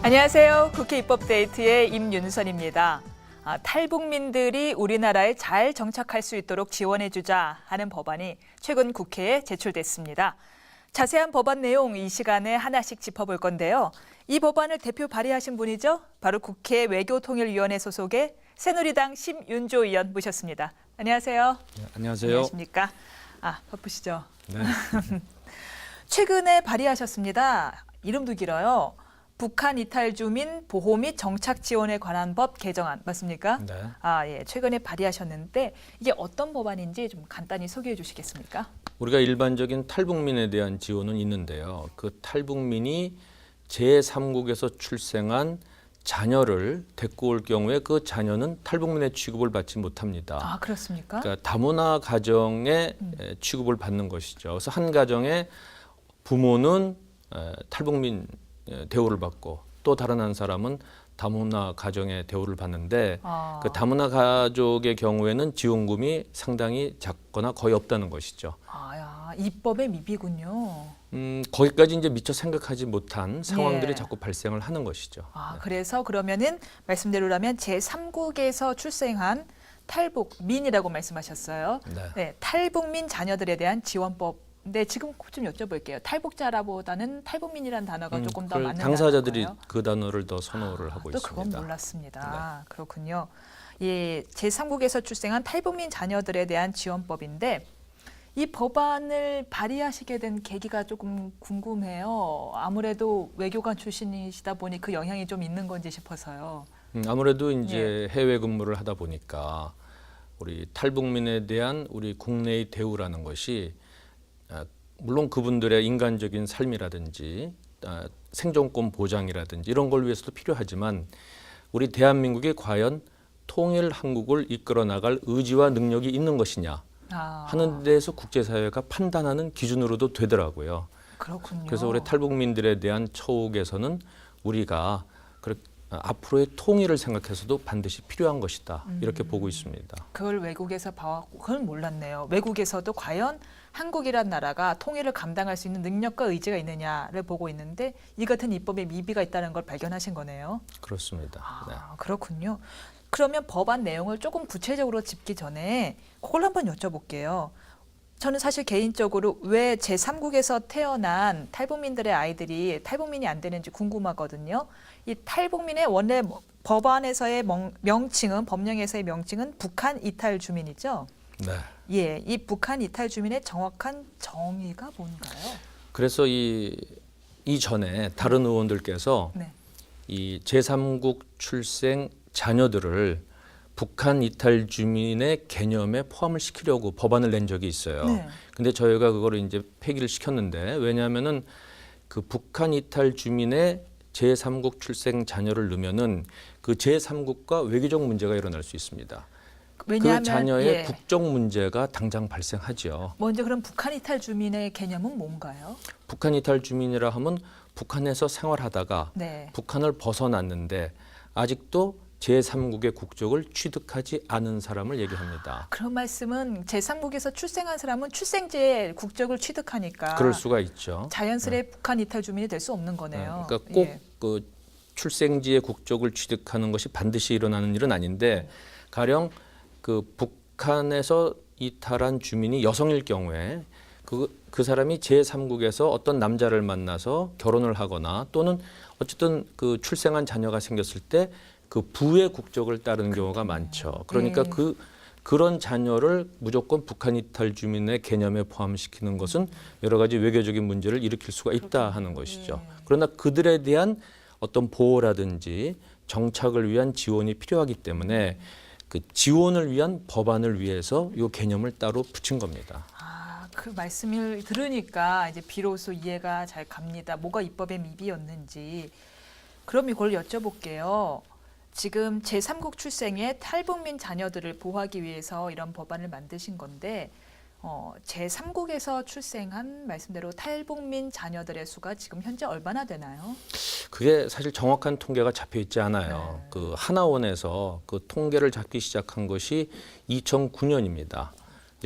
안녕하세요. 국회 입법데이트의 임윤선입니다. 탈북민들이 우리나라에 잘 정착할 수 있도록 지원해주자 하는 법안이 최근 국회에 제출됐습니다. 자세한 법안 내용 이 시간에 하나씩 짚어볼 건데요. 이 법안을 대표 발의하신 분이죠. 바로 국회 외교통일위원회 소속의 새누리당 심윤조 의원 모셨습니다. 안녕하세요. 네, 안녕하세요. 안녕하십니까? 바쁘시죠? 네. 최근에 발의하셨습니다. 이름도 길어요. 북한 이탈 주민 보호 및 정착 지원에 관한 법 개정안 맞습니까? 네. 예. 최근에 발의하셨는데 이게 어떤 법안인지 좀 간단히 소개해 주시겠습니까? 우리가 일반적인 탈북민에 대한 지원은 있는데요. 그 탈북민이 제3국에서 출생한 자녀를 데리고 올 경우에 그 자녀는 탈북민의 취급을 받지 못합니다. 그렇습니까? 그러니까 다문화 가정에 취급을 받는 것이죠. 그래서 한 가정의 부모는 탈북민 대우를 받고 또 다른 한 사람은 다문화 가정의 대우를 받는데 그 다문화 가족의 경우에는 지원금이 상당히 작거나 거의 없다는 것이죠. 입법의 미비군요. 거기까지 이제 미처 생각하지 못한 상황들이 예. 자꾸 발생을 하는 것이죠. 네. 그래서 그러면은 말씀대로라면 제3국에서 출생한 탈북민이라고 말씀하셨어요. 네. 탈북민 자녀들에 대한 지원법. 네, 지금 좀 여쭤볼게요. 탈북자라보다는 탈북민이라는 단어가 조금 더 맞는 당사자들이 단어인가요? 그 단어를 더 선호를 하고 또 있습니다. 그건 몰랐습니다. 네. 그렇군요. 예, 제3국에서 출생한 탈북민 자녀들에 대한 지원법인데 이 법안을 발의하시게 된 계기가 조금 궁금해요. 아무래도 외교관 출신이시다 보니 그 영향이 좀 있는 건지 싶어서요. 아무래도 이제 해외 근무를 하다 보니까 우리 탈북민에 대한 우리 국내의 대우라는 것이 물론 그분들의 인간적인 삶이라든지 생존권 보장이라든지 이런 걸 위해서도 필요하지만 우리 대한민국이 과연 통일 한국을 이끌어 나갈 의지와 능력이 있는 것이냐 하는 데서 국제사회가 판단하는 기준으로도 되더라고요. 그렇군요. 그래서 우리 탈북민들에 대한 처우에서는 우리가 앞으로의 통일을 생각해서도 반드시 필요한 것이다. 이렇게 보고 있습니다. 그걸 외국에서 봐왔고 그건 몰랐네요. 외국에서도 과연 한국이란 나라가 통일을 감당할 수 있는 능력과 의지가 있느냐를 보고 있는데 이 같은 입법에 미비가 있다는 걸 발견하신 거네요. 그렇습니다. 네. 그렇군요. 그러면 법안 내용을 조금 구체적으로 짚기 전에 그걸 한번 여쭤볼게요. 저는 사실 개인적으로 왜 제3국에서 태어난 탈북민들의 아이들이 탈북민이 안 되는지 궁금하거든요. 이 탈북민의 원래 법안에서의 명칭은 법령에서의 명칭은 북한 이탈 주민이죠. 네. 예, 이 북한 이탈 주민의 정확한 정의가 뭔가요? 그래서 이전에 다른 의원들께서 네. 이 제3국 출생 자녀들을 북한 이탈 주민의 개념에 포함을 시키려고 법안을 낸 적이 있어요. 네. 근데 저희가 그거를 이제 폐기를 시켰는데 왜냐하면은 그 북한 이탈 주민의 제3국 출생 자녀를 넣으면은 그 제3국과 외교적 문제가 일어날 수 있습니다. 왜냐하면 그 자녀의 국적 문제가 당장 발생하죠. 먼저 그럼 북한 이탈 주민의 개념은 뭔가요? 북한 이탈 주민이라 하면 북한에서 생활하다가 네. 북한을 벗어났는데 아직도 제3국의 국적을 취득하지 않은 사람을 얘기합니다. 그런 말씀은 제3국에서 출생한 사람은 출생지에 국적을 취득하니까 그럴 수가 있죠. 자연스레 북한 이탈 주민이 될 수 없는 거네요. 그러니까 꼭 그 출생지의 국적을 취득하는 것이 반드시 일어나는 일은 아닌데 가령 그 북한에서 이탈한 주민이 여성일 경우에 그 사람이 제3국에서 어떤 남자를 만나서 결혼을 하거나 또는 어쨌든 그 출생한 자녀가 생겼을 때 그 부의 국적을 따르는 경우가 많죠. 그러니까 그런 자녀를 무조건 북한 이탈 주민의 개념에 포함시키는 것은 여러 가지 외교적인 문제를 일으킬 수가 있다 하는 것이죠. 그러나 그들에 대한 어떤 보호라든지 정착을 위한 지원이 필요하기 때문에 그 지원을 위한 법안을 위해서 이 개념을 따로 붙인 겁니다. 그 말씀을 들으니까 이제 비로소 이해가 잘 갑니다. 뭐가 입법의 미비였는지. 그럼 이걸 여쭤볼게요. 지금 제3국 출생의 탈북민 자녀들을 보호하기 위해서 이런 법안을 만드신 건데 제3국에서 출생한 말씀대로 탈북민 자녀들의 수가 지금 현재 얼마나 되나요? 그게 사실 정확한 통계가 잡혀 있지 않아요. 그 하나원에서 그 통계를 잡기 시작한 것이 2009년입니다.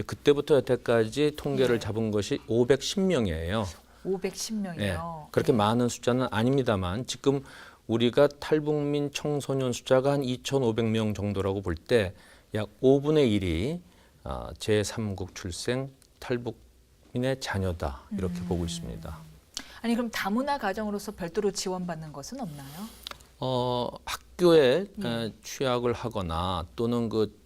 그때부터 여태까지 통계를 잡은 것이 510명이에요. 510명이요. 그렇게 많은 숫자는 아닙니다만 지금 우리가 탈북민 청소년 숫자가 한 2,500명 정도라고 볼 때 약 5분의 1이 제3국 출생 탈북민의 자녀다 이렇게 보고 있습니다. 아니 그럼 다문화 가정으로서 별도로 지원받는 것은 없나요? 학교에 취학을 하거나 또는 그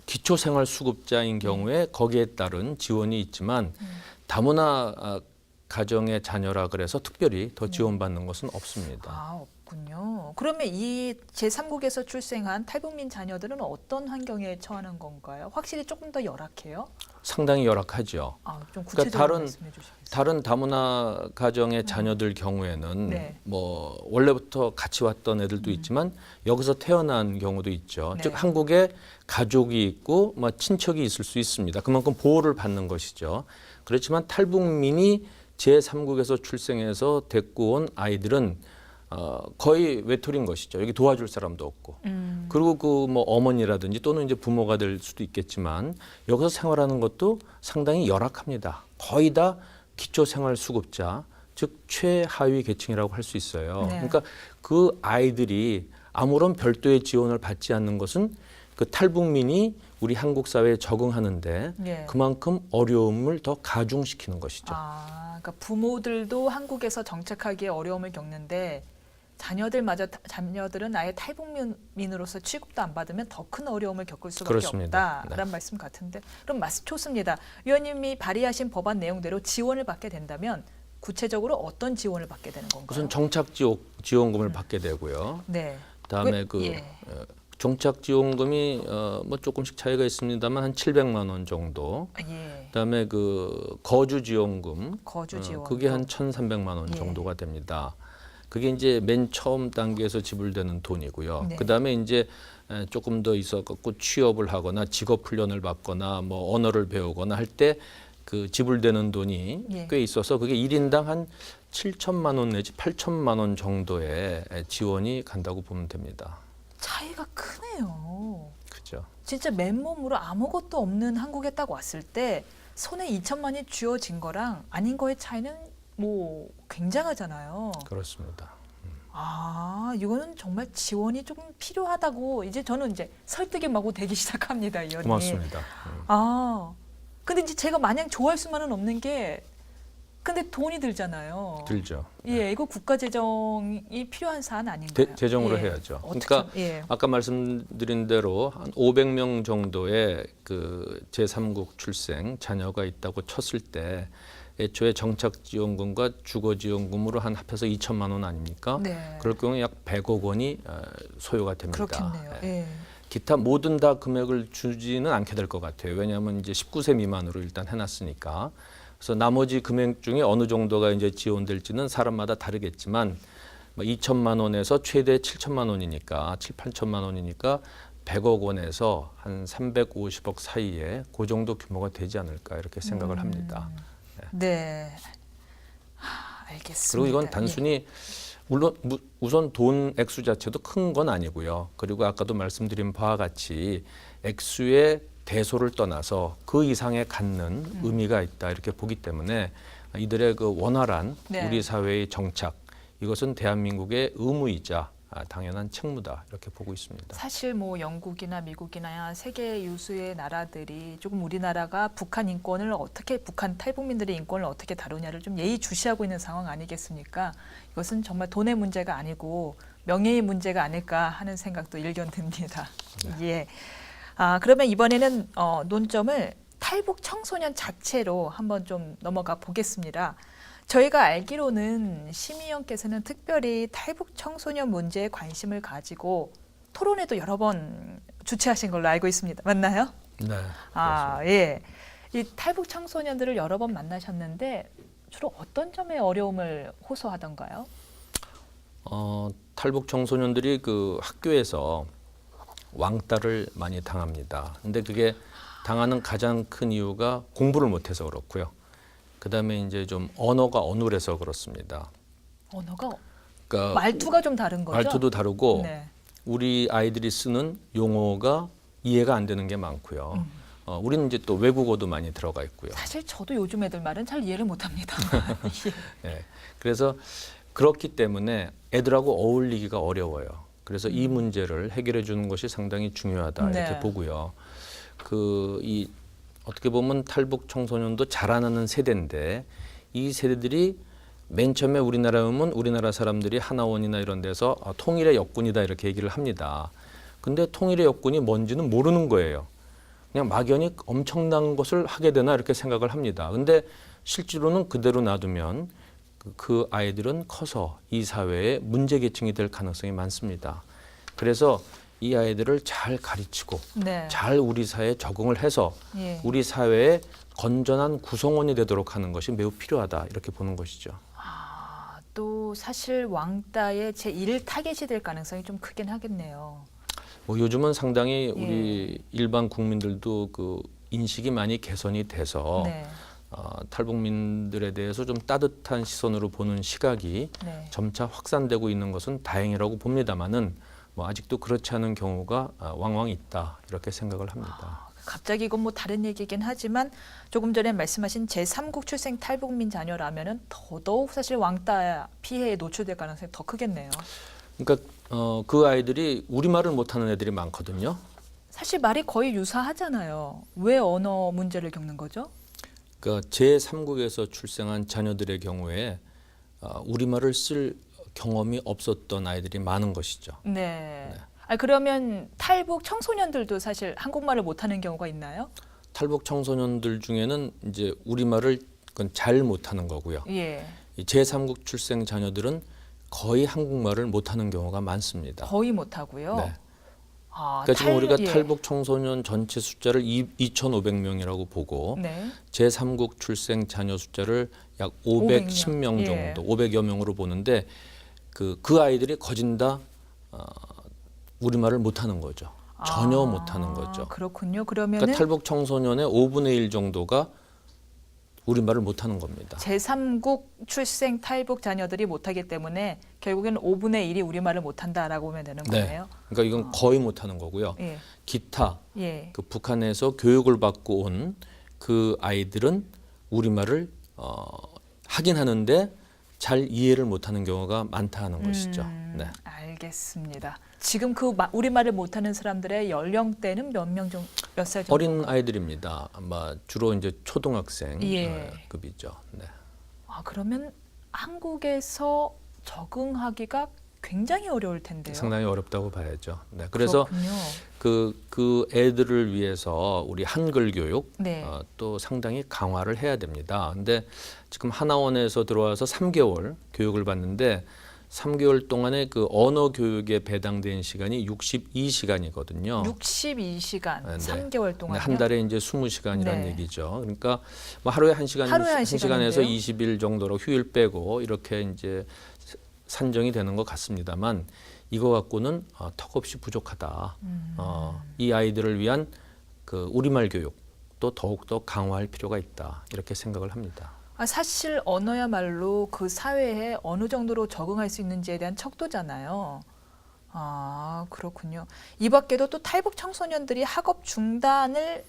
기초생활수급자인 경우에 거기에 따른 지원이 있지만 다문화 가정의 자녀라 그래서 특별히 더 지원받는 것은 없습니다. 아, 없군요. 그러면 이 제3국에서 출생한 탈북민 자녀들은 어떤 환경에 처하는 건가요? 확실히 조금 더 열악해요? 상당히 열악하죠. 좀 그러니까 구체적으로 말씀해 주시겠어요? 다른 다문화 가정의 자녀들 경우에는 네. 뭐 원래부터 같이 왔던 애들도 있지만 여기서 태어난 경우도 있죠. 네. 즉 한국에 가족이 있고 뭐 친척이 있을 수 있습니다. 그만큼 보호를 받는 것이죠. 그렇지만 탈북민이 제3국에서 출생해서 데리고 온 아이들은 거의 외톨이인 것이죠. 여기 도와줄 사람도 없고. 그리고 그 뭐 어머니라든지 또는 이제 부모가 될 수도 있겠지만 여기서 생활하는 것도 상당히 열악합니다. 거의 다 기초생활수급자, 즉 최하위 계층이라고 할 수 있어요. 네. 그러니까 그 아이들이 아무런 별도의 지원을 받지 않는 것은 그 탈북민이 우리 한국 사회에 적응하는데 네. 그만큼 어려움을 더 가중시키는 것이죠. 그러니까 부모들도 한국에서 정착하기에 어려움을 겪는데 자녀들은 아예 탈북민으로서 취급도 안 받으면 더 큰 어려움을 겪을 수밖에 그렇습니다. 없다라는 네. 말씀 같은데 그럼 좋습니다. 위원님이 발의하신 법안 내용대로 지원을 받게 된다면 구체적으로 어떤 지원을 받게 되는 건가요? 우선 정착지원금을 받게 되고요. 네. 그다음에 예. 정착지원금이 뭐 조금씩 차이가 있습니다만 한 700만 원 정도. 예. 그다음에 그 거주지원금, 거주지원금. 그게 한 1,300만 원 예. 정도가 됩니다. 그게 이제 맨 처음 단계에서 지불되는 돈이고요. 네. 그다음에 이제 조금 더 있어갖고 취업을 하거나 직업 훈련을 받거나 뭐 언어를 배우거나 할 때 그 지불되는 돈이 예. 꽤 있어서 그게 1인당 한 7천만 원 내지 8천만 원 정도의 지원이 간다고 보면 됩니다. 차이가 크네요. 그렇죠. 진짜 맨몸으로 아무것도 없는 한국에 딱 왔을 때 손에 2천만이 쥐어진 거랑 아닌 거의 차이는 뭐 굉장하잖아요. 그렇습니다. 이거는 정말 지원이 조금 필요하다고 이제 저는 이제 설득이 마구 되기 시작합니다, 의원님. 고맙습니다. 근데 이제 제가 마냥 좋아할 수만은 없는 게 근데 돈이 들잖아요. 들죠. 예, 이거 국가 재정이 필요한 사안 아닌가요? 재정으로 예. 해야죠. 어떻게 그러니까 예. 아까 말씀드린 대로 한 500명 정도의 그 제3국 출생 자녀가 있다고 쳤을 때 애초에 정착지원금과 주거지원금으로 한 합해서 2천만 원 아닙니까? 네. 그럴 경우에 약 100억 원이 소요가 됩니다. 그렇겠네요. 예. 예. 기타 모든 다 금액을 주지는 않게 될 것 같아요. 왜냐하면 이제 19세 미만으로 일단 해놨으니까. 그래서 나머지 금액 중에 어느 정도가 이제 지원될지는 사람마다 다르겠지만 2천만 원에서 최대 7천만 원이니까 7, 8천만 원이니까 100억 원에서 한 350억 사이에 그 정도 규모가 되지 않을까 이렇게 생각을 합니다. 네. 알겠습니다. 그리고 이건 예. 단순히 물론 우선 돈 액수 자체도 큰 건 아니고요. 그리고 아까도 말씀드린 바와 같이 액수의 대소를 떠나서 그 이상의 갖는 의미가 있다 이렇게 보기 때문에 이들의 그 원활한 네. 우리 사회의 정착 이것은 대한민국의 의무이자 당연한 책무다 이렇게 보고 있습니다. 사실 뭐 영국이나 미국이나 세계 유수의 나라들이 조금 우리나라가 북한 탈북민들의 인권을 어떻게 다루냐를 좀 예의주시하고 있는 상황 아니겠습니까? 이것은 정말 돈의 문제가 아니고 명예의 문제가 아닐까 하는 생각도 일견 듭니다. 예. 그러면 이번에는 논점을 탈북 청소년 자체로 한번 좀 넘어가 보겠습니다. 저희가 알기로는 심 의원께서는 특별히 탈북 청소년 문제에 관심을 가지고 토론회도 여러 번 주최하신 걸로 알고 있습니다. 맞나요? 네. 예. 이 탈북 청소년들을 여러 번 만나셨는데 주로 어떤 점에 어려움을 호소하던가요? 탈북 청소년들이 그 학교에서 왕따를 많이 당합니다. 근데 그게 당하는 가장 큰 이유가 공부를 못해서 그렇고요. 그다음에 이제 좀 언어가 어눌해서 그렇습니다. 언어가 그러니까 말투가 좀 다른 거죠? 말투도 다르고 네. 우리 아이들이 쓰는 용어가 이해가 안 되는 게 많고요. 우리는 이제 또 외국어도 많이 들어가 있고요. 사실 저도 요즘 애들 말은 잘 이해를 못합니다. 네. 그래서 그렇기 때문에 애들하고 어울리기가 어려워요. 그래서 이 문제를 해결해 주는 것이 상당히 중요하다 이렇게 네. 보고요. 이 어떻게 보면 탈북 청소년도 자라나는 세대인데 이 세대들이 맨 처음에 우리나라에 오면 우리나라 사람들이 하나원이나 이런 데서 통일의 역군이다 이렇게 얘기를 합니다. 근데 통일의 역군이 뭔지는 모르는 거예요. 그냥 막연히 엄청난 것을 하게 되나 이렇게 생각을 합니다. 근데 실제로는 그대로 놔두면 그 아이들은 커서 이 사회의 문제계층이 될 가능성이 많습니다. 그래서 이 아이들을 잘 가르치고 네. 잘 우리 사회에 적응을 해서 예. 우리 사회의 건전한 구성원이 되도록 하는 것이 매우 필요하다 이렇게 보는 것이죠. 또 사실 왕따의 제1 타겟이 될 가능성이 좀 크긴 하겠네요. 뭐 요즘은 상당히 예. 우리 일반 국민들도 그 인식이 많이 개선이 돼서 네. 탈북민들에 대해서 좀 따뜻한 시선으로 보는 시각이 네. 점차 확산되고 있는 것은 다행이라고 봅니다만은 뭐 아직도 그렇지 않은 경우가 왕왕 있다 이렇게 생각을 합니다. 갑자기 이건 뭐 다른 얘기긴 하지만 조금 전에 말씀하신 제3국 출생 탈북민 자녀라면은 더더욱 사실 왕따 피해에 노출될 가능성이 더 크겠네요. 그러니까 그 아이들이 우리말을 못하는 애들이 많거든요. 사실 말이 거의 유사하잖아요. 왜 언어 문제를 겪는 거죠? 그러니까 제3국에서 출생한 자녀들의 경우에 우리말을 쓸 경험이 없었던 아이들이 많은 것이죠. 네. 그러면 탈북 청소년들도 사실 한국말을 못하는 경우가 있나요? 탈북 청소년들 중에는 이제 우리말을 그건 잘 못하는 거고요. 예. 이 제3국 출생 자녀들은 거의 한국말을 못하는 경우가 많습니다. 거의 못하고요. 네. 그러니까 지금 우리가 예. 탈북 청소년 전체 숫자를 2,500명이라고 보고 네. 제3국 출생 자녀 숫자를 약 500명. 510명 예. 정도, 500여 명으로 보는데 그 아이들이 거진 다 우리말을 못하는 거죠. 전혀 못하는 거죠. 그렇군요. 그러면은 그러니까 탈북 청소년의 5분의 1 정도가 우리말을 못하는 겁니다. 제3국 출생 탈북 자녀들이 못하기 때문에 결국에는 5분의 1이 우리말을 못한다라고 보면 되는 네. 거네요. 그러니까 이건 거의 못하는 거고요. 예. 기타 예. 그 북한에서 교육을 받고 온 그 아이들은 우리말을 하긴 하는데 잘 이해를 못하는 경우가 많다 하는 것이죠. 네. 알겠습니다. 지금 그 우리말을 못하는 사람들의 연령대는 몇 살 정도? 어린 아이들입니다. 아마 주로 이제 초등학생 예. 급이죠. 네. 그러면 한국에서 적응하기가 굉장히 어려울 텐데요. 상당히 어렵다고 봐야죠. 네. 그래서 그렇군요. 그 애들을 위해서 우리 한글 교육 네. 또 상당히 강화를 해야 됩니다. 근데 지금 하나원에서 들어와서 3개월 교육을 받는데 3개월 동안에 그 언어 교육에 배당된 시간이 62시간이거든요. 62시간, 네. 3개월 동안요? 한 달에 이제 20시간이라는 네. 얘기죠. 그러니까 뭐 하루에 1시간, 하루에 한 1시간에서 시간인데요? 20일 정도로 휴일 빼고 이렇게 이제 산정이 되는 것 같습니다만 이거 갖고는 턱없이 부족하다. 이 아이들을 위한 그 우리말 교육도 더욱더 강화할 필요가 있다. 이렇게 생각을 합니다. 사실 언어야말로 그 사회에 어느 정도로 적응할 수 있는지에 대한 척도잖아요. 그렇군요. 이 밖에도 또 탈북 청소년들이 학업 중단을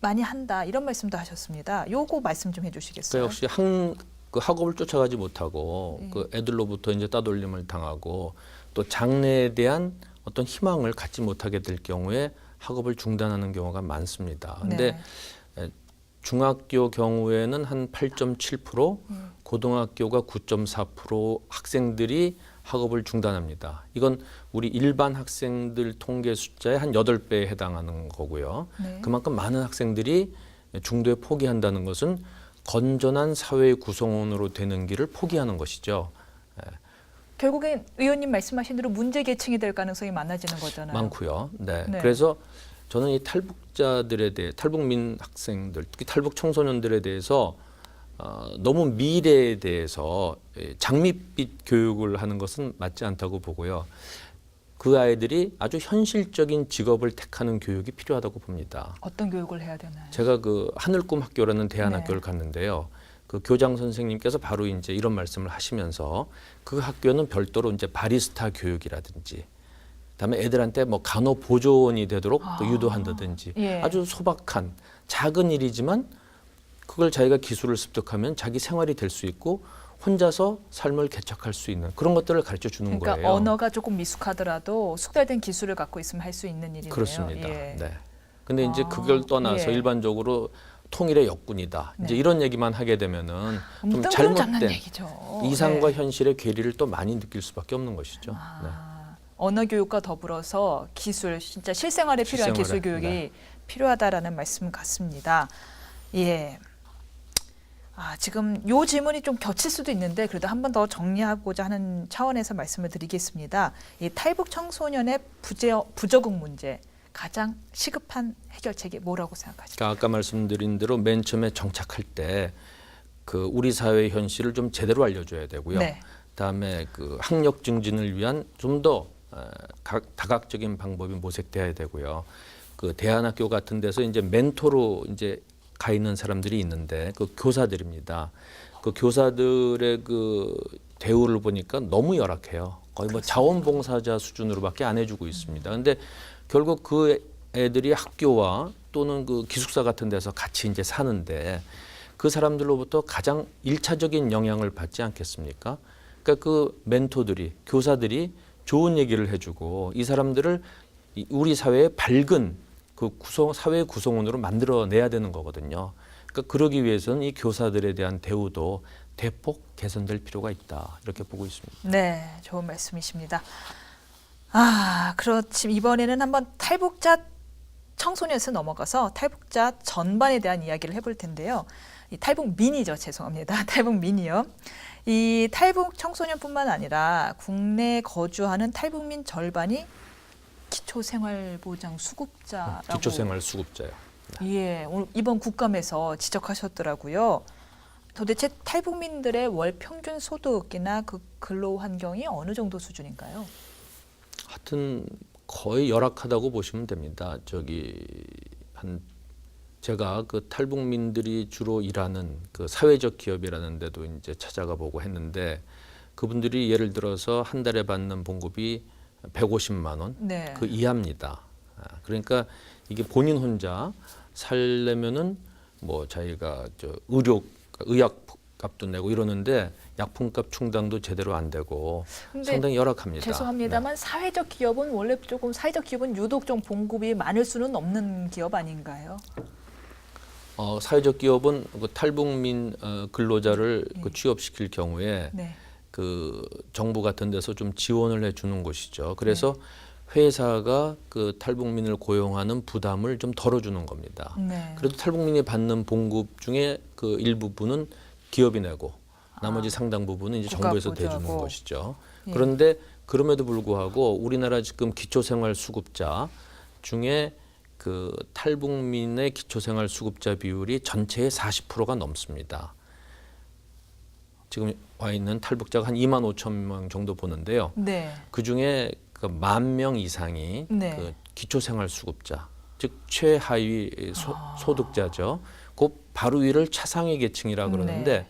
많이 한다 이런 말씀도 하셨습니다. 요거 말씀 좀 해주시겠어요? 역시 그 학업을 쫓아가지 못하고 그 애들로부터 이제 따돌림을 당하고 또 장래에 대한 어떤 희망을 갖지 못하게 될 경우에 학업을 중단하는 경우가 많습니다. 근데 중학교 경우에는 한 8.7%, 고등학교가 9.4% 학생들이 학업을 중단합니다. 이건 우리 일반 학생들 통계 숫자의 한 8배에 해당하는 거고요. 네. 그만큼 많은 학생들이 중도에 포기한다는 것은 건전한 사회의 구성원으로 되는 길을 포기하는 것이죠. 결국엔 의원님 말씀하신 대로 문제 계층이 될 가능성이 많아지는 거잖아요. 많고요. 네. 네. 그래서 저는 이 탈북자들에 대해 탈북민 학생들, 특히 탈북 청소년들에 대해서 너무 미래에 대해서 장밋빛 교육을 하는 것은 맞지 않다고 보고요. 그 아이들이 아주 현실적인 직업을 택하는 교육이 필요하다고 봅니다. 어떤 교육을 해야 되나요? 제가 그 하늘꿈 학교라는 대안학교를 네. 갔는데요. 그 교장 선생님께서 바로 이제 이런 말씀을 하시면서 그 학교는 별도로 이제 바리스타 교육이라든지, 그다음에 애들한테 뭐 간호보조원이 되도록 또 유도한다든지 예. 아주 소박한 작은 일이지만 그걸 자기가 기술을 습득하면 자기 생활이 될 수 있고 혼자서 삶을 개척할 수 있는 그런 것들을 가르쳐 주는 그러니까 거예요. 언어가 조금 미숙하더라도 숙달된 기술을 갖고 있으면 할 수 있는 일이네요. 그렇습니다. 예. 네. 근데 이제 그걸 떠나서 예. 일반적으로 통일의 역군이다. 이제 네. 이런 얘기만 하게 되면은 좀 뜬구름 잡는 잘못된 얘기죠. 이상과 네. 현실의 괴리를 또 많이 느낄 수밖에 없는 것이죠. 네. 언어 교육과 더불어서 기술, 진짜 실생활에 필요한 실생활에, 기술 교육이 네. 필요하다라는 말씀 같습니다. 예. 지금 요 질문이 좀 겹칠 수도 있는데 그래도 한 번 더 정리하고자 하는 차원에서 말씀을 드리겠습니다. 이 탈북 청소년의 부적응 문제 가장 시급한 해결책이 뭐라고 생각하십니까? 그러니까 아까 말씀드린 대로 맨 처음에 정착할 때 그 우리 사회의 현실을 좀 제대로 알려줘야 되고요. 네. 그다음에 그 학력 증진을 위한 좀 더 다각적인 방법이 모색돼야 되고요. 그 대안학교 같은 데서 이제 멘토로 이제 가 있는 사람들이 있는데 그 교사들입니다. 그 교사들의 그 대우를 보니까 너무 열악해요. 거의 뭐 자원봉사자 수준으로밖에 안 해주고 있습니다. 근데 결국 그 애들이 학교와 또는 그 기숙사 같은 데서 같이 이제 사는데 그 사람들로부터 가장 일차적인 영향을 받지 않겠습니까? 그러니까 그 멘토들이 교사들이 좋은 얘기를 해주고 이 사람들을 우리 사회의 밝은 그 사회 구성원으로 만들어내야 되는 거거든요. 그러니까 그러기 위해서는 이 교사들에 대한 대우도 대폭 개선될 필요가 있다 이렇게 보고 있습니다. 네, 좋은 말씀이십니다. 그렇지 이번에는 한번 탈북자 청소년에서 넘어가서 탈북자 전반에 대한 이야기를 해볼 텐데요. 이 탈북 민이죠, 죄송합니다. 탈북 민이요. 이 탈북 청소년뿐만 아니라 국내 거주하는 탈북민 절반이 기초생활보장 수급자라고. 기초생활 수급자요. 예, 오늘 이번 국감에서 지적하셨더라고요. 도대체 탈북민들의 월 평균 소득이나 그 근로 환경이 어느 정도 수준인가요? 하여튼 거의 열악하다고 보시면 됩니다. 제가 그 탈북민들이 주로 일하는 그 사회적 기업이라는 데도 이제 찾아가 보고 했는데 그분들이 예를 들어서 한 달에 받는 봉급이 150만 원 네. 그 이하입니다. 그러니까 이게 본인 혼자 살려면은 뭐 자기가 의약값도 내고 이러는데 약품값 충당도 제대로 안 되고 근데 상당히 열악합니다. 죄송합니다만 사회적 기업은 원래 조금 사회적 기업은 유독 좀 봉급이 많을 수는 없는 기업 아닌가요? 사회적 기업은 그 탈북민 근로자를 네. 그 취업시킬 경우에 네. 그 정부 같은 데서 좀 지원을 해주는 것이죠. 그래서 회사가 그 탈북민을 고용하는 부담을 좀 덜어주는 겁니다. 네. 그래도 탈북민이 받는 봉급 중에 그 일부분은 기업이 내고 나머지 상당 부분은 이제 정부에서 국가가 대주는 보조하고. 것이죠. 예. 그런데 그럼에도 불구하고 우리나라 지금 기초생활수급자 중에 그 탈북민의 기초생활수급자 비율이 전체의 40%가 넘습니다. 지금 와 있는 탈북자가 한 2만 5천 명 정도 보는데요. 네. 그 중에 그 10,000명 이상이 네. 그 기초생활수급자, 즉 최하위 소득자죠. 그 바로 위를 차상위 계층이라 그러는데 네.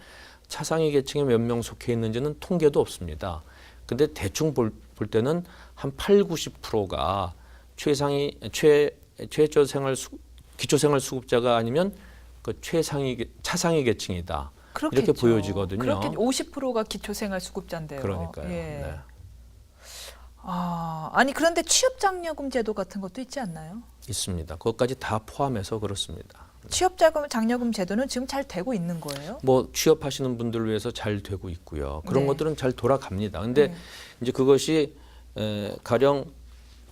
차상위 계층에 몇 명 속해 있는지는 통계도 없습니다. 근데 대충 볼 때는 한 8, 90%가 기초생활수급자가 아니면 그 차상위 계층이다. 이렇게 보여지거든요. 그렇게 50%가 기초생활수급자인데요. 그러니까요. 예. 네. 아니 그런데 취업장려금 제도 같은 것도 있지 않나요? 있습니다. 그것까지 다 포함해서 그렇습니다. 취업장려금 제도는 지금 잘 되고 있는 거예요? 뭐 취업하시는 분들을 위해서 잘 되고 있고요. 그런 네. 것들은 잘 돌아갑니다. 근데 이제 그것이 가령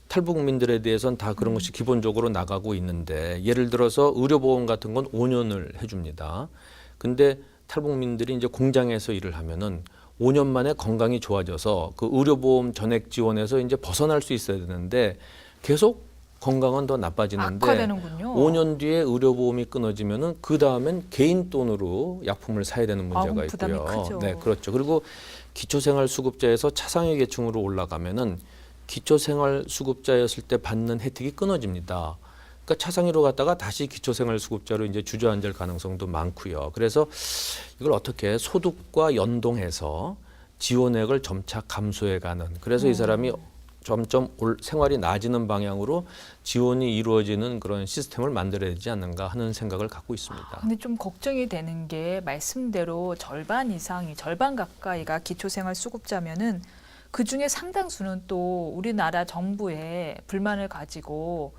탈북민들에 대해서는 다 그런 것이 기본적으로 나가고 있는데 예를 들어서 의료보험 같은 건 5년을 해줍니다. 근데 탈북민들이 이제 공장에서 일을 하면은 5년 만에 건강이 좋아져서 그 의료보험 전액 지원에서 이제 벗어날 수 있어야 되는데 계속 건강은 더 나빠지는데 악화되는군요. 5년 뒤에 의료보험이 끊어지면은 그 다음엔 개인 돈으로 약품을 사야 되는 문제가 부담이 있고요. 크죠. 네, 그렇죠. 그리고 기초생활수급자에서 차상위 계층으로 올라가면은 기초생활수급자였을 때 받는 혜택이 끊어집니다. 그러니까 차상위로 갔다가 다시 기초생활수급자로 이제 주저앉을 가능성도 많고요. 그래서 이걸 어떻게 소득과 연동해서 지원액을 점차 감소해가는. 그래서 이 사람이 점점 생활이 나아지는 방향으로 지원이 이루어지는 그런 시스템을 만들어야 되지 않는가 하는 생각을 갖고 있습니다. 근데 좀 걱정이 되는 게 말씀대로 절반 이상이 절반 가까이가 기초생활수급자면은 그 중에 상당수는 또 우리나라 정부에 불만을 가지고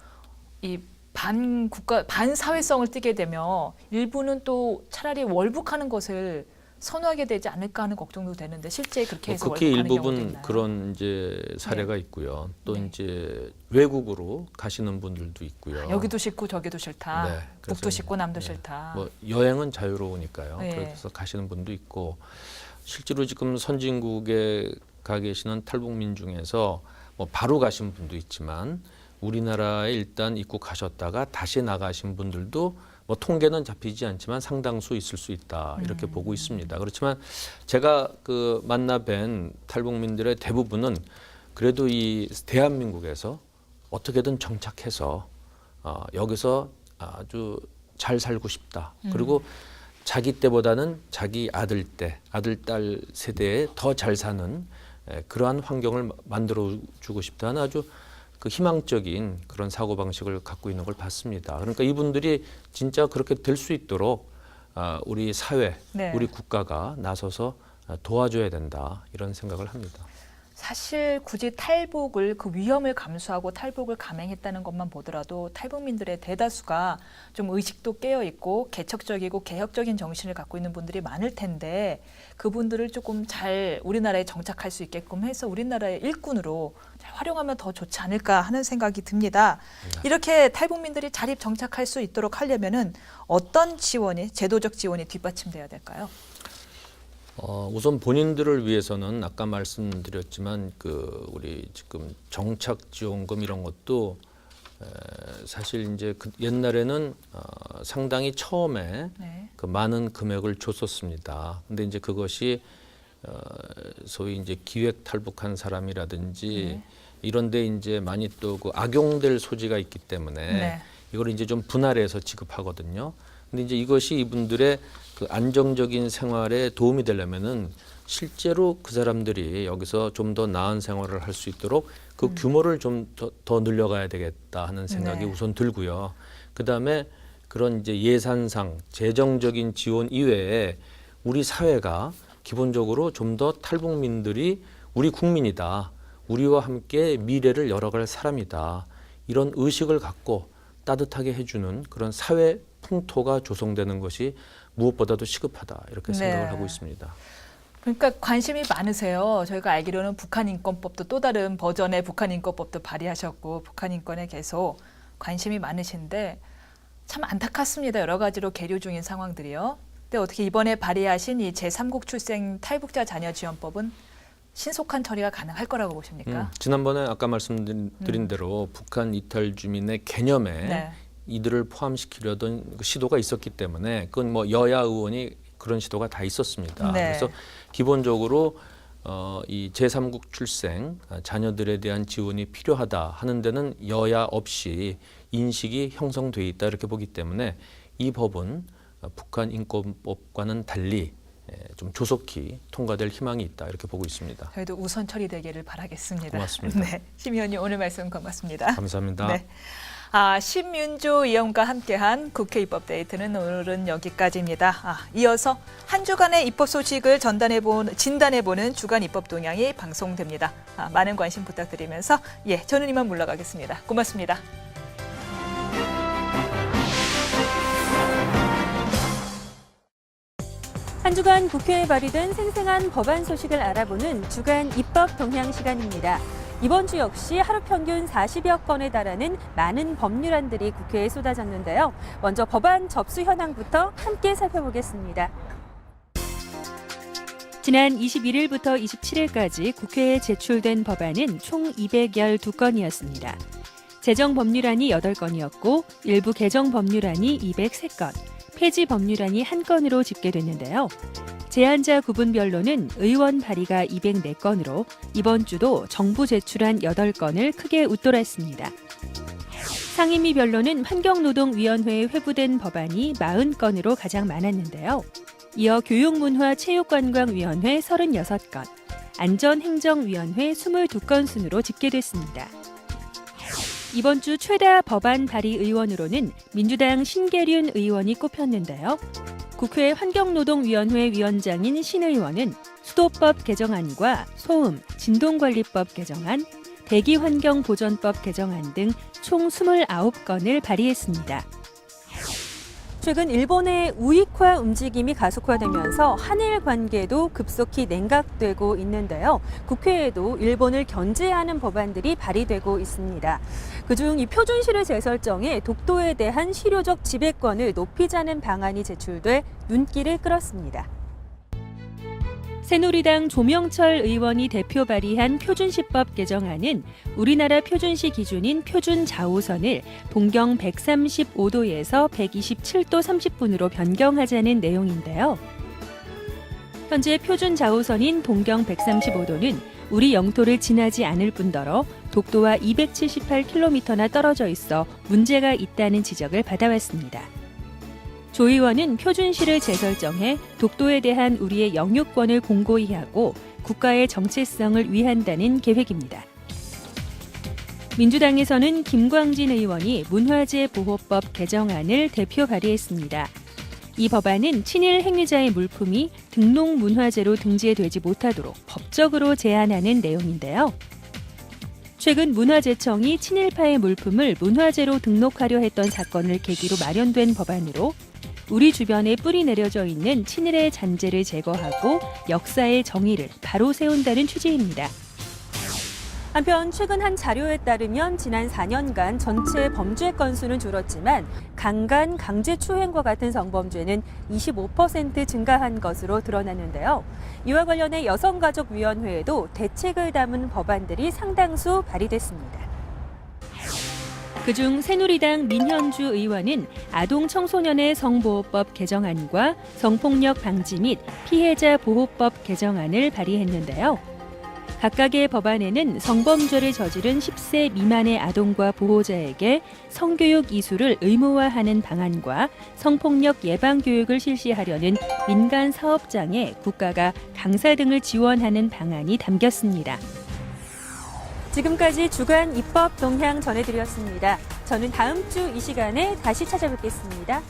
이 반사회성을 띠게 되면 일부는 또 차라리 월북하는 것을 선호하게 되지 않을까 하는 걱정도 되는데 실제 그렇게 해서 국회 월북하는 경우도 일부분 있나요? 그런 이제 사례가 있고요. 또 네. 이제 외국으로 가시는 분들도 있고요. 여기도 싫고 저기도 싫다. 네, 그래서 북도 싫고 남도 네. 싫다. 뭐 여행은 자유로우니까요. 네. 그래서 가시는 분도 있고 실제로 지금 선진국에 가 계시는 탈북민 중에서 뭐 바로 가신 분도 있지만 우리나라에 일단 입국하셨다가 다시 나가신 분들도 뭐 통계는 잡히지 않지만 상당수 있을 수 있다 이렇게 보고 있습니다. 그렇지만 제가 그 만나 뵌 탈북민들의 대부분은 그래도 이 대한민국에서 어떻게든 정착해서 여기서 아주 잘 살고 싶다. 그리고 자기 때보다는 자기 아들 딸 세대에 더 잘 사는 그러한 환경을 만들어 주고 싶다는 아주 그 희망적인 그런 사고방식을 갖고 있는 걸 봤습니다. 그러니까 이분들이 진짜 그렇게 될 수 있도록 우리 사회, 네. 우리 국가가 나서서 도와줘야 된다 이런 생각을 합니다. 사실 굳이 탈북을 그 위험을 감수하고 탈북을 감행했다는 것만 보더라도 탈북민들의 대다수가 좀 의식도 깨어 있고 개척적이고 개혁적인 정신을 갖고 있는 분들이 많을 텐데 그분들을 조금 잘 우리나라에 정착할 수 있게끔 해서 우리나라의 일꾼으로 잘 활용하면 더 좋지 않을까 하는 생각이 듭니다. 이렇게 탈북민들이 자립 정착할 수 있도록 하려면은 어떤 지원이 제도적 지원이 뒷받침돼야 될까요? 우선 본인들을 위해서는 아까 말씀드렸지만 그 우리 지금 정착지원금 이런 것도 사실 이제 그 옛날에는 상당히 처음에 네. 그 많은 금액을 줬었습니다. 근데 이제 그것이 소위 이제 기획 탈북한 사람이라든지 네. 이런데 이제 많이 또 그 악용될 소지가 있기 때문에 네. 이걸 이제 좀 분할해서 지급하거든요. 근데 이제 이것이 이분들의 그 안정적인 생활에 도움이 되려면은 실제로 그 사람들이 여기서 좀 더 나은 생활을 할 수 있도록 그 규모를 좀 더 늘려가야 되겠다 하는 생각이 네. 우선 들고요. 그 다음에 그런 이제 예산상 재정적인 지원 이외에 우리 사회가 기본적으로 좀 더 탈북민들이 우리 국민이다. 우리와 함께 미래를 열어갈 사람이다. 이런 의식을 갖고 따뜻하게 해주는 그런 사회 풍토가 조성되는 것이 무엇보다도 시급하다 이렇게 생각을 네. 하고 있습니다. 그러니까 관심이 많으세요. 저희가 알기로는 북한인권법도 또 다른 버전의 북한인권법도 발의하셨고 북한인권에 계속 관심이 많으신데 참 안타깝습니다. 여러 가지로 계류 중인 상황들이요. 근데 어떻게 이번에 발의하신 이 제3국 출생 탈북자 자녀 지원법은 신속한 처리가 가능할 거라고 보십니까? 지난번에 아까 말씀드린 대로 북한 이탈 주민의 개념에 네. 이들을 포함시키려던 그 시도가 있었기 때문에 그건 뭐 여야 의원이 그런 시도가 다 있었습니다. 네. 그래서 기본적으로 이 제3국 출생 자녀들에 대한 지원이 필요하다 하는 데는 여야 없이 인식이 형성돼 있다 이렇게 보기 때문에 이 법은 북한 인권법과는 달리 좀 조속히 통과될 희망이 있다 이렇게 보고 있습니다. 저희도 우선 처리되기를 바라겠습니다. 고맙습니다. 네, 심 의원님 오늘 말씀 고맙습니다. 감사합니다. 네. 심윤조 의원과 함께한 국회 입법 데이트는 오늘은 여기까지입니다. 이어서 한 주간의 입법 소식을 진단해보는 주간 입법 동향이 방송됩니다. 많은 관심 부탁드리면서 저는 이만 물러가겠습니다. 고맙습니다. 한 주간 국회에 발의된 생생한 법안 소식을 알아보는 주간 입법 동향 시간입니다. 이번 주 역시 하루 평균 40여 건에 달하는 많은 법률안들이 국회에 쏟아졌는데요. 먼저 법안 접수 현황부터 함께 살펴보겠습니다. 지난 21일부터 27일까지 국회에 제출된 법안은 총 212건이었습니다. 제정 법률안이 8건이었고 일부 개정 법률안이 203건, 폐지 법률안이 1건으로 집계됐는데요. 제한자 구분별로는 의원 발의가 204건으로 이번 주도 정부 제출한 8건을 크게 웃돌았습니다. 상임위별로는 환경노동위원회에 회부된 법안이 40건으로 가장 많았는데요. 이어 교육문화체육관광위원회 36건, 안전행정위원회 22건 순으로 집계됐습니다. 이번 주 최다 법안 발의 의원으로는 민주당 신계륜 의원이 꼽혔는데요. 국회 환경노동위원회 위원장인 신 의원은 수도법 개정안과 소음, 진동관리법 개정안, 대기환경보전법 개정안 등 총 29건을 발의했습니다. 최근 일본의 우익화 움직임이 가속화되면서 한일 관계도 급속히 냉각되고 있는데요. 국회에도 일본을 견제하는 법안들이 발의되고 있습니다. 그중 이 표준시를 재설정해 독도에 대한 실효적 지배권을 높이자는 방안이 제출돼 눈길을 끌었습니다. 새누리당 조명철 의원이 대표 발의한 표준시법 개정안은 우리나라 표준시 기준인 표준 좌우선을 동경 135도에서 127도 30분으로 변경하자는 내용인데요. 현재 표준 좌우선인 동경 135도는 우리 영토를 지나지 않을 뿐더러 독도와 278km나 떨어져 있어 문제가 있다는 지적을 받아왔습니다. 조 의원은 표준시를 재설정해 독도에 대한 우리의 영유권을 공고히 하고 국가의 정체성을 위한다는 계획입니다. 민주당에서는 김광진 의원이 문화재 보호법 개정안을 대표 발의했습니다. 이 법안은 친일 행위자의 물품이 등록 문화재로 등재되지 못하도록 법적으로 제한하는 내용인데요. 최근 문화재청이 친일파의 물품을 문화재로 등록하려 했던 사건을 계기로 마련된 법안으로 우리 주변에 뿌리 내려져 있는 친일의 잔재를 제거하고 역사의 정의를 바로 세운다는 취지입니다. 한편 최근 한 자료에 따르면 지난 4년간 전체 범죄 건수는 줄었지만 강간, 강제추행과 같은 성범죄는 25% 증가한 것으로 드러났는데요. 이와 관련해 여성가족위원회에도 대책을 담은 법안들이 상당수 발의됐습니다. 그중 새누리당 민현주 의원은 아동 청소년의 성보호법 개정안과 성폭력 방지 및 피해자 보호법 개정안을 발의했는데요. 각각의 법안에는 성범죄를 저지른 10세 미만의 아동과 보호자에게 성교육 이수를 의무화하는 방안과 성폭력 예방 교육을 실시하려는 민간 사업장에 국가가 강사 등을 지원하는 방안이 담겼습니다. 지금까지 주간 입법 동향 전해드렸습니다. 저는 다음 주 이 시간에 다시 찾아뵙겠습니다.